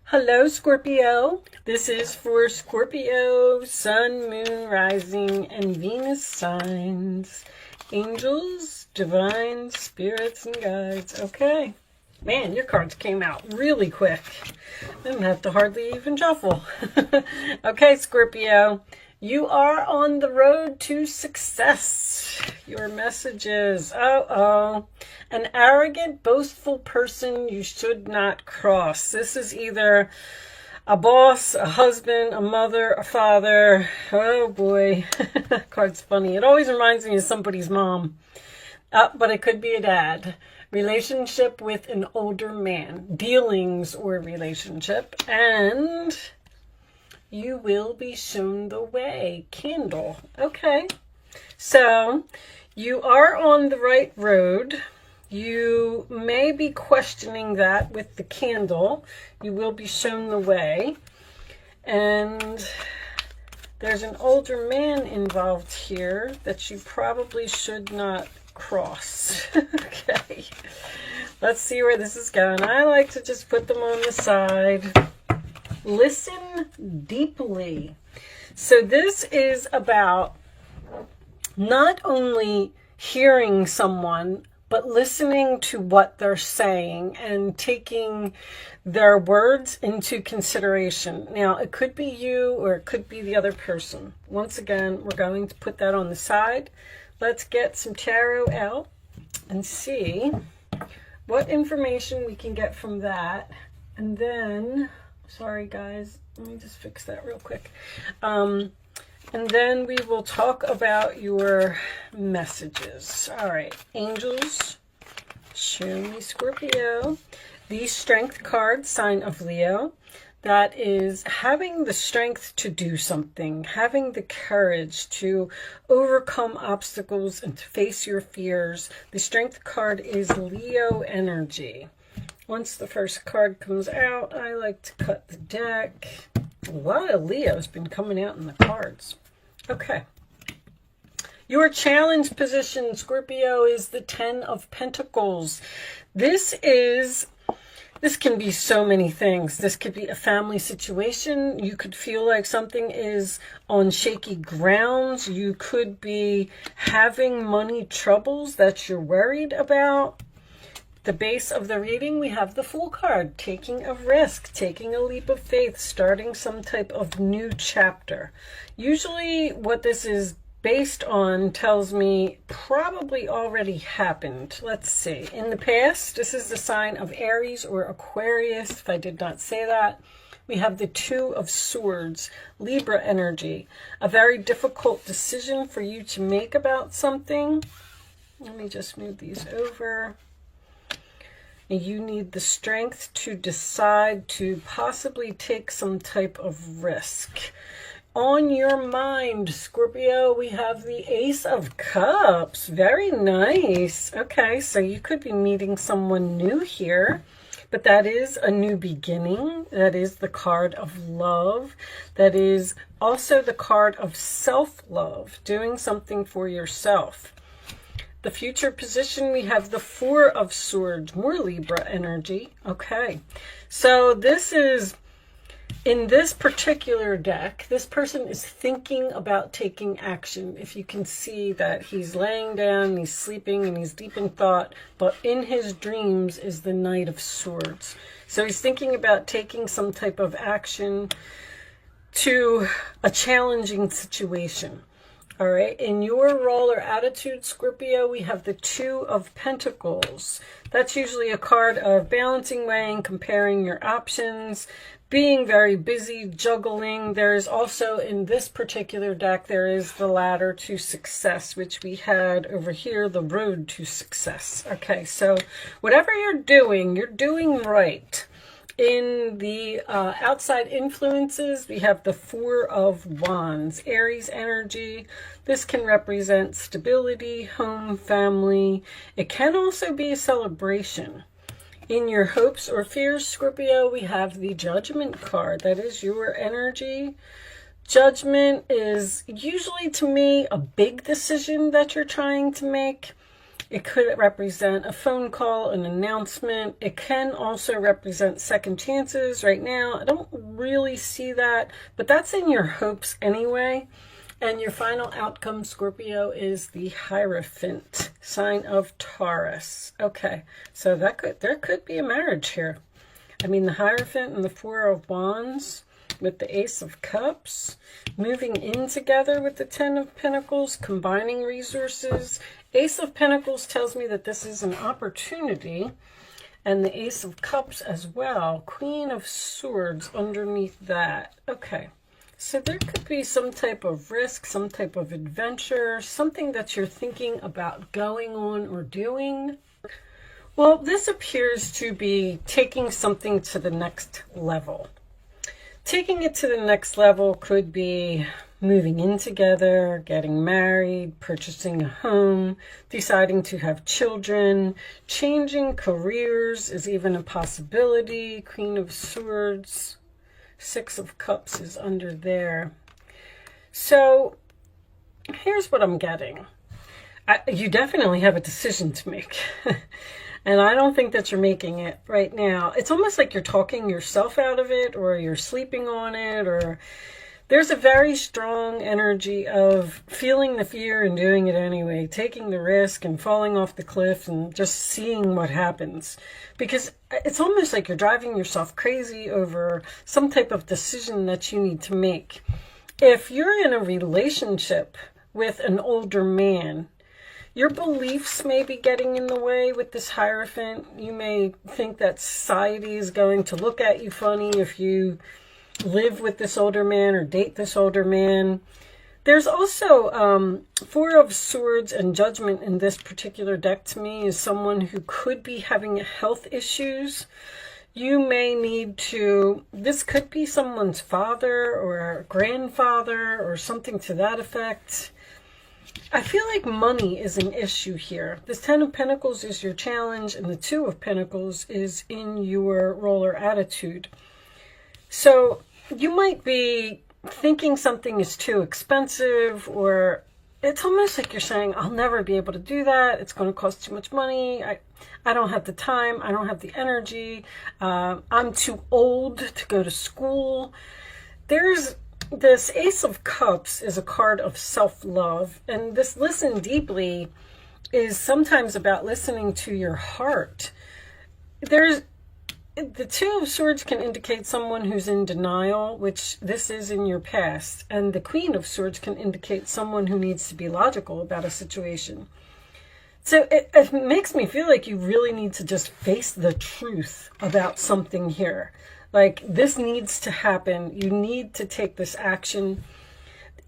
Hello, Scorpio. This is for Scorpio, Sun, Moon, Rising, and Venus signs. Angels, divine spirits, and guides. Okay. Man, your cards came out really quick. I didn't have to hardly even shuffle. Okay, Scorpio. You are on the road to success. Your message is, an arrogant, boastful person you should not cross. This is either a boss, a husband, a mother, a father. Oh boy, that card's funny. It always reminds me of somebody's mom. But it could be a dad. Relationship with an older man. Dealings or relationship. And you will be shown the way. Candle. Okay. So you are on the right road. You may be questioning that with the candle. You will be shown the way. And there's an older man involved here that you probably should not cross. Okay. Let's see where this is going. I like to just put them on the side. Listen deeply. So this is about not only hearing someone, but listening to what they're saying and taking their words into consideration. Now, it could be you or it could be the other person. Once again, we're going to put that on the side. Let's get some tarot out and see what information we can get from that. And then, sorry guys, let me just fix that real quick. And then we will talk about your messages. All right, angels, show me Scorpio. The strength card, sign of Leo. That is having the strength to do something, having the courage to overcome obstacles and to face your fears. The strength card is Leo energy. Once the first card comes out, I like to cut the deck. A lot of Leo's been coming out in the cards. Okay. Your challenge position, Scorpio, is the 10 of Pentacles. This can be so many things. This could be a family situation. You could feel like something is on shaky grounds. You could be having money troubles that you're worried about. The base of the reading, we have the Fool card, taking a risk, taking a leap of faith, starting some type of new chapter. Usually what this is based on tells me probably already happened. Let's see. In the past, this is the sign of Aries or Aquarius, if I did not say that. We have the Two of Swords, Libra energy. A very difficult decision for you to make about something. Let me just move these over. You need the strength to decide to possibly take some type of risk. On your mind, Scorpio, we have the Ace of Cups. Very nice. Okay, so you could be meeting someone new here, but that is a new beginning. That is the card of love. That is also the card of self-love, doing something for yourself. The future position, we have the Four of Swords, more Libra energy. Okay, so this is, in this particular deck, this person is thinking about taking action. If you can see that he's laying down, he's sleeping, and he's deep in thought, but in his dreams is the Knight of Swords. So he's thinking about taking some type of action to a challenging situation. All right, in your role or attitude, Scorpio, we have the Two of Pentacles. That's usually a card of balancing, weighing, comparing your options, being very busy, juggling. There's also, in this particular deck, there is the ladder to success, which we had over here, the road to success. Okay, so whatever you're doing right. In the outside influences, we have the Four of Wands, Aries energy. This can represent stability, home, family. It can also be a celebration. In your hopes or fears, Scorpio, we have the Judgment card. That is your energy. Judgment is usually, to me, a big decision that you're trying to make. It could represent a phone call, an announcement. It can also represent second chances. Right now, I don't really see that, but that's in your hopes anyway. And your final outcome, Scorpio, is the Hierophant, sign of Taurus. Okay, so there could be a marriage here. I mean, the Hierophant and the Four of Wands with the Ace of Cups, moving in together with the Ten of Pentacles, combining resources. Ace of Pentacles tells me that this is an opportunity, and the Ace of Cups as well. Queen of Swords underneath that. Okay, so there could be some type of risk, some type of adventure, something that you're thinking about going on or doing. Well, this appears to be taking something to the next level. Taking it to the next level could be moving in together, getting married, purchasing a home, deciding to have children, changing careers is even a possibility. Queen of Swords, Six of Cups is under there. So here's what I'm getting. You definitely have a decision to make. And I don't think that you're making it right now. It's almost like you're talking yourself out of it, or you're sleeping on it, or there's a very strong energy of feeling the fear and doing it anyway, taking the risk and falling off the cliff and just seeing what happens. Because it's almost like you're driving yourself crazy over some type of decision that you need to make. If you're in a relationship with an older man, your beliefs may be getting in the way with this Hierophant. You may think that society is going to look at you funny if you live with this older man or date this older man. There's also Four of Swords and Judgment in this particular deck to me is someone who could be having health issues. You may need to, this could be someone's father or grandfather or something to that effect. I feel like money is an issue here. This Ten of Pentacles is your challenge, and the Two of Pentacles is in your roller attitude. So you might be thinking something is too expensive, or it's almost like you're saying, I'll never be able to do that. It's going to cost too much money. I don't have the time. I don't have the energy. I'm too old to go to school. This Ace of Cups is a card of self-love, and this listen deeply is sometimes about listening to your heart. The Two of Swords can indicate someone who's in denial, which this is in your past, and the Queen of Swords can indicate someone who needs to be logical about a situation. So it makes me feel like you really need to just face the truth about something here. Like, this needs to happen. You need to take this action.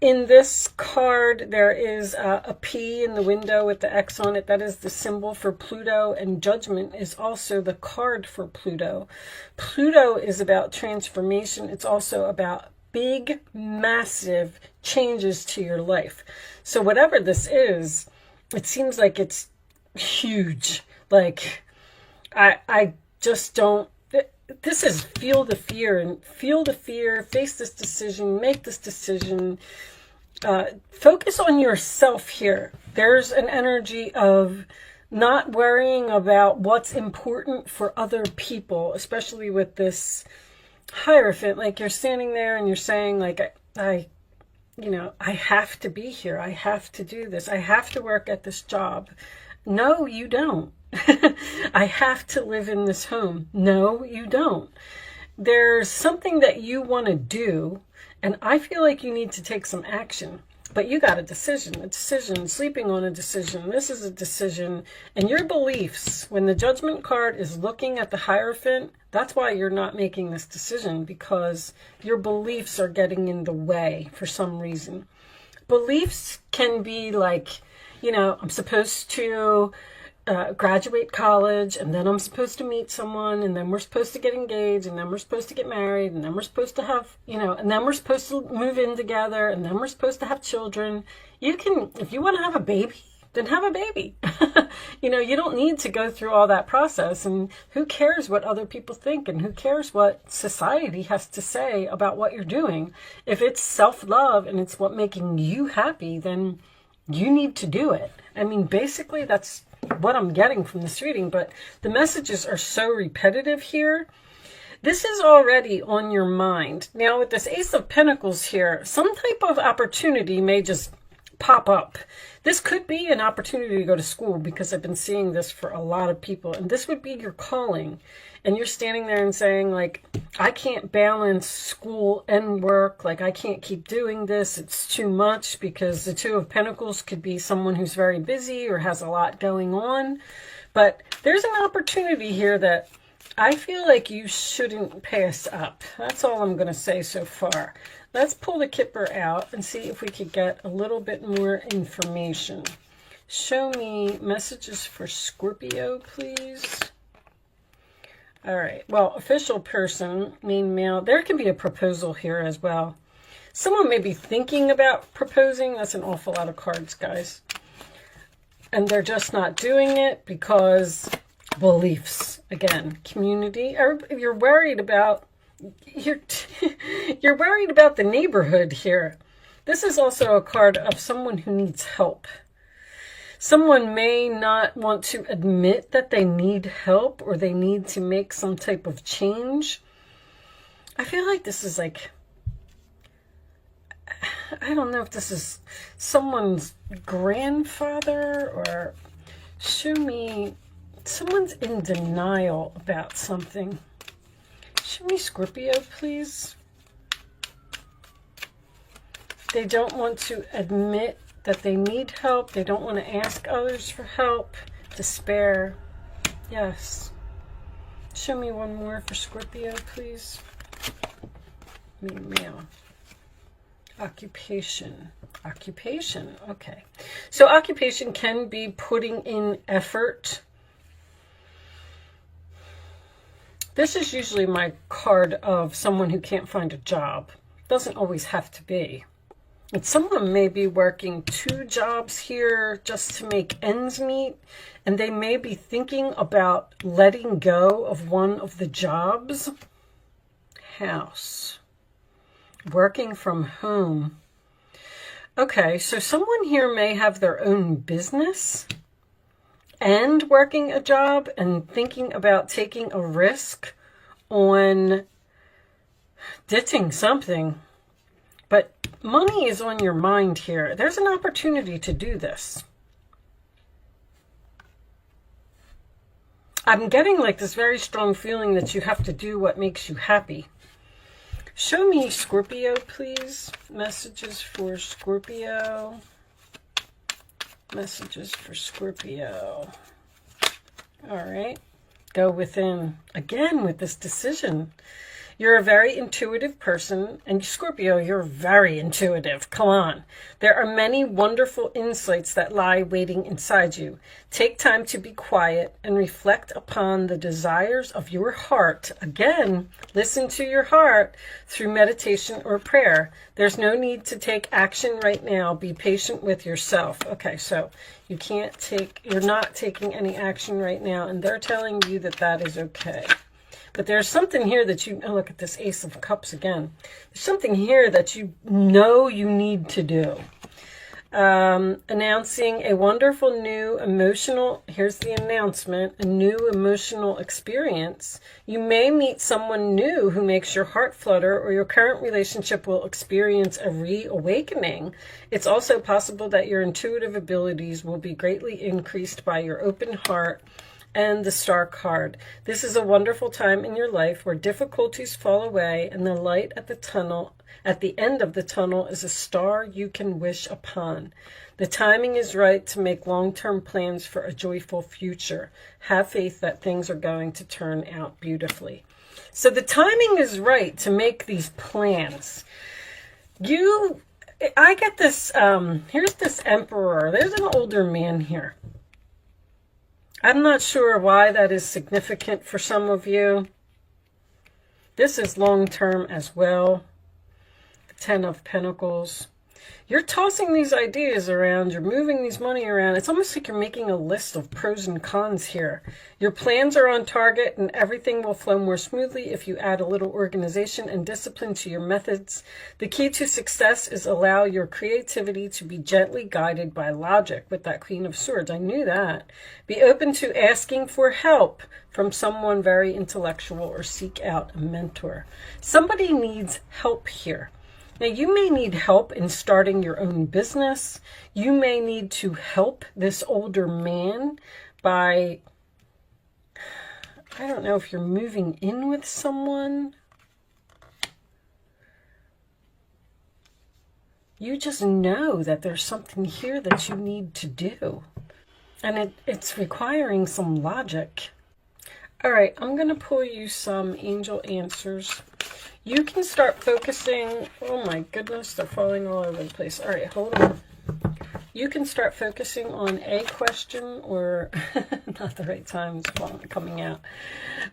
In this card, there is a P in the window with the X on it. That is the symbol for Pluto, and Judgment is also the card for Pluto. Pluto is about transformation. It's also about big, massive changes to your life. So whatever this is, it seems like it's huge. Like, I just don't. This is feel the fear, and feel the fear, face this decision, make this decision. Focus on yourself here. There's an energy of not worrying about what's important for other people, especially with this Hierophant. Like, you're standing there and you're saying, like, I have to be here. I have to do this. I have to work at this job. No, you don't. I have to live in this home. No, you don't. There's something that you want to do, and I feel like you need to take some action. But you got a decision, sleeping on a decision. This is a decision. And your beliefs, when the Judgment card is looking at the Hierophant, that's why you're not making this decision, because your beliefs are getting in the way for some reason. Beliefs can be like, I'm supposed to graduate college, and then I'm supposed to meet someone, and then we're supposed to get engaged, and then we're supposed to get married, and then we're supposed to have, and then we're supposed to move in together, and then we're supposed to have children. You can, if you want to have a baby, then have a baby. You don't need to go through all that process, and who cares what other people think, and who cares what society has to say about what you're doing. If it's self-love and it's what making you happy, then you need to do it. I mean, basically, that's what I'm getting from this reading, but the messages are so repetitive here. This is already on your mind. Now with this Ace of Pentacles here, some type of opportunity may just pop up. This could be an opportunity to go to school, because I've been seeing this for a lot of people, and this would be your calling. And you're standing there and saying, like, I can't balance school and work, like I can't keep doing this, it's too much, because the Two of Pentacles could be someone who's very busy or has a lot going on. But there's an opportunity here that I feel like you shouldn't pass up. That's all I'm going to say so far. Let's pull the Kipper out and see if we could get a little bit more information. Show me messages for Scorpio, please. All right. Well, official person, main male. There can be a proposal here as well. Someone may be thinking about proposing. That's an awful lot of cards, guys. And they're just not doing it because beliefs. Again, community. Or you're worried about you're worried about the neighborhood here. This is also a card of someone who needs help. Someone may not want to admit that they need help, or they need to make some type of change. I feel like this is like, I don't know if this is someone's grandfather, or show me someone's in denial about something. Show me Scorpio, please. They don't want to admit that they need help. They don't want to ask others for help. Despair. Yes. Show me one more for Scorpio, please. Male. Occupation. Occupation. Okay. So occupation can be putting in effort. This is usually my card of someone who can't find a job. Doesn't always have to be. And someone may be working 2 jobs here just to make ends meet, and they may be thinking about letting go of one of the jobs. House. Working from home. Okay, so someone here may have their own business and working a job and thinking about taking a risk on ditching something. But money is on your mind here. There's an opportunity to do this. I'm getting like this very strong feeling that you have to do what makes you happy. Show me Scorpio, please. Messages for Scorpio. Messages for Scorpio. All right. Go within. Again, with this decision. You're a very intuitive person, and Scorpio, you're very intuitive. Come on. There are many wonderful insights that lie waiting inside you. Take time to be quiet and reflect upon the desires of your heart. Again, listen to your heart through meditation or prayer. There's no need to take action right now. Be patient with yourself. Okay, so you're not taking any action right now, and they're telling you that that is okay. But there's something here that you, oh, look at this Ace of Cups again. There's something here that you know you need to do. Announcing a wonderful new emotional, here's the announcement, a new emotional experience. You may meet someone new who makes your heart flutter, or your current relationship will experience a reawakening. It's also possible that your intuitive abilities will be greatly increased by your open heart and the Star card. This is a wonderful time in your life where difficulties fall away, and the light at the end of the tunnel is a star you can wish upon. The timing is right to make long-term plans for a joyful future. Have faith that things are going to turn out beautifully. So the timing is right to make these plans. I get this, here's this Emperor. There's an older man here. I'm not sure why that is significant for some of you. This is long-term as well. The 10 of Pentacles. You're tossing these ideas around, you're moving these money around. It's almost like you're making a list of pros and cons here. Your plans are on target and everything will flow more smoothly if you add a little organization and discipline to your methods. The key to success is allow your creativity to be gently guided by logic with that Queen of Swords. I knew that. Be open to asking for help from someone very intellectual or seek out a mentor. Somebody needs help here. Now, you may need help in starting your own business. You may need to help this older man by, I don't know if you're moving in with someone. You just know that there's something here that you need to do. And it's requiring some logic. All right, I'm going to pull you some angel answers. You can start focusing. Oh my goodness, they're falling all over the place. All right, hold on. You can start focusing on a question, or not the right time, it's coming out.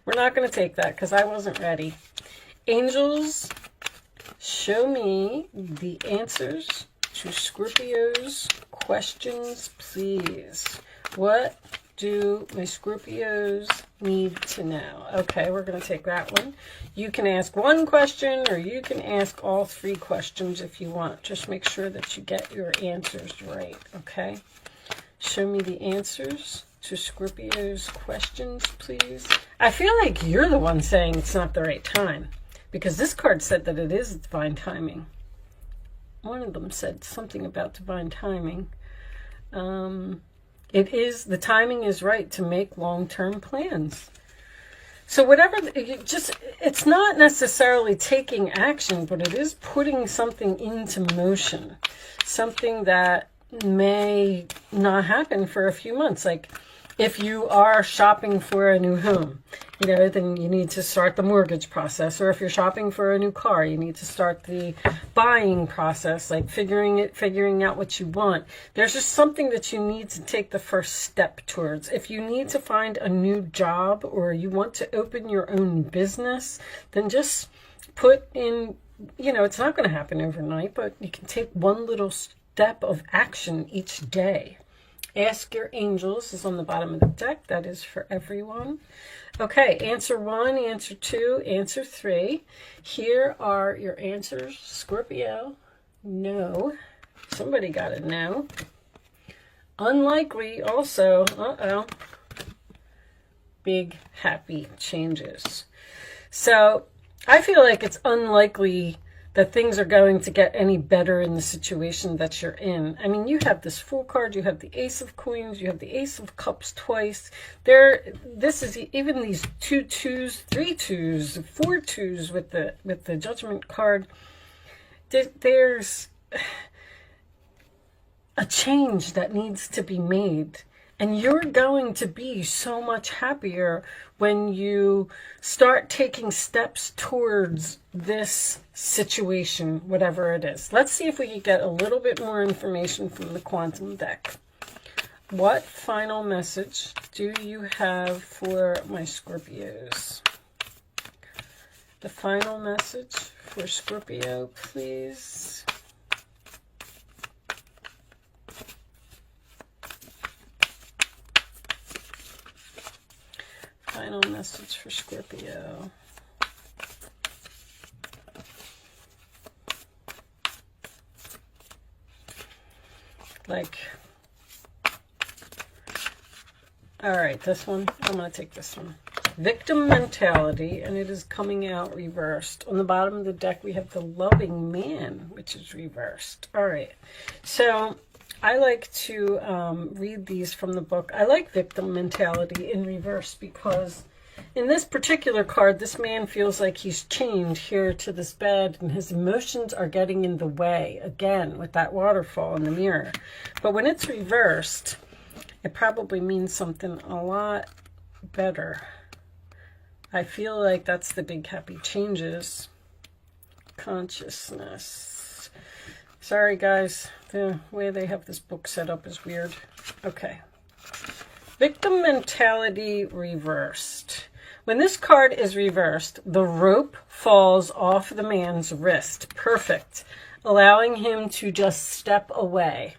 We're not going to take that because I wasn't ready. Angels, show me the answers to Scorpio's questions, please. What do my Scorpios need to know? Okay, we're going to take that one. You can ask one question or you can ask all three questions if you want. Just make sure that you get your answers right, okay? Show me the answers to Scorpio's questions, please. I feel like you're the one saying it's not the right time because this card said that it is divine timing. One of them said something about divine timing. It is, the timing is right to make long-term plans. So whatever, it's not necessarily taking action, but it is putting something into motion. Something that may not happen for a few months. Like if you are shopping for a new home, you know, then you need to start the mortgage process. Or if you're shopping for a new car, you need to start the buying process, like figuring out what you want. There's just something that you need to take the first step towards. If you need to find a new job or you want to open your own business, then just put in, you know, it's not going to happen overnight, but you can take one little step of action each day. Ask your angels is on the bottom of the deck. That is for everyone. Okay, answer 1, answer 2, answer 3. Here are your answers. Scorpio, no. Somebody got a no. Unlikely also. Uh-oh. Big happy changes. So I feel like it's unlikely that things are going to get any better in the situation that you're in. I mean, you have this Fool card, you have the Ace of Coins, you have the Ace of Cups twice. This is even these 2 twos, 3 twos, 4 twos with the Judgment card. There's a change that needs to be made. And you're going to be so much happier when you start taking steps towards this situation, whatever it is. Let's see if we can get a little bit more information from the Quantum deck. What final message do you have for my Scorpios? The final message for Scorpio, please. Final message for Scorpio. Like, all right, this one, I'm going to take this one. Victim mentality, and it is coming out reversed. On the bottom of the deck, we have the loving man, which is reversed. All right, so I like to read these from the book. I like victim mentality in reverse because in this particular card, this man feels like he's chained here to this bed and his emotions are getting in the way, again, with that waterfall in the mirror. But when it's reversed, it probably means something a lot better. I feel like that's the big happy changes. Consciousness. Sorry, guys. The way they have this book set up is weird. Okay. Victim mentality reversed. When this card is reversed, the rope falls off the man's wrist. Perfect. allowing him to just step away.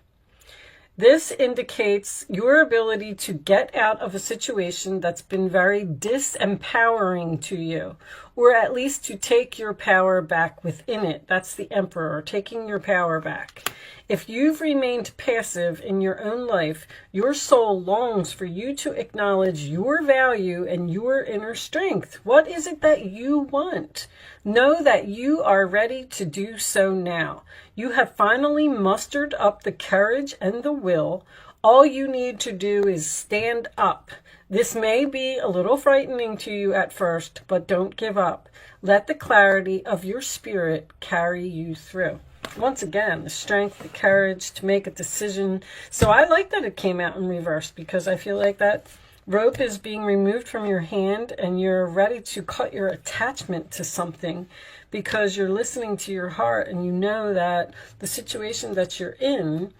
This indicates your ability to get out of a situation that's been very disempowering to you, or at least to take your power back within it. That's the Emperor, taking your power back. If you've remained passive in your own life, your soul longs for you to acknowledge your value and your inner strength. What is it that you want? Know that you are ready to do so now. You have finally mustered up the courage and the will. All you need to do is stand up. This may be a little frightening to you at first, but don't give up. Let the clarity of your spirit carry you through. Once again, the strength, the courage to make a decision. So I like that it came out in reverse, because I feel like that rope is being removed from your hand and you're ready to cut your attachment to something, because you're listening to your heart and you know that the situation that you're in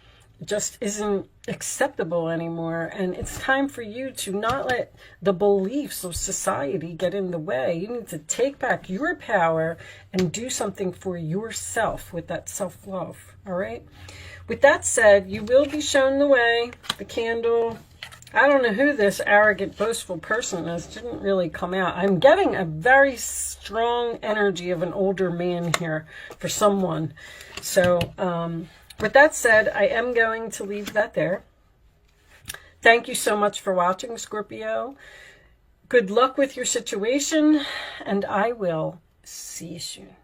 just isn't acceptable anymore, and it's time for you to not let the beliefs of society get in the way. You need to take back your power and do something for yourself with that self-love. All right, with that said, you will be shown the way. The candle, I don't know who this arrogant, boastful person is. Didn't really come out. I'm getting a very strong energy of an older man here for someone. So with that said, I am going to leave that there. Thank you so much for watching, Scorpio. Good luck with your situation, and I will see you soon.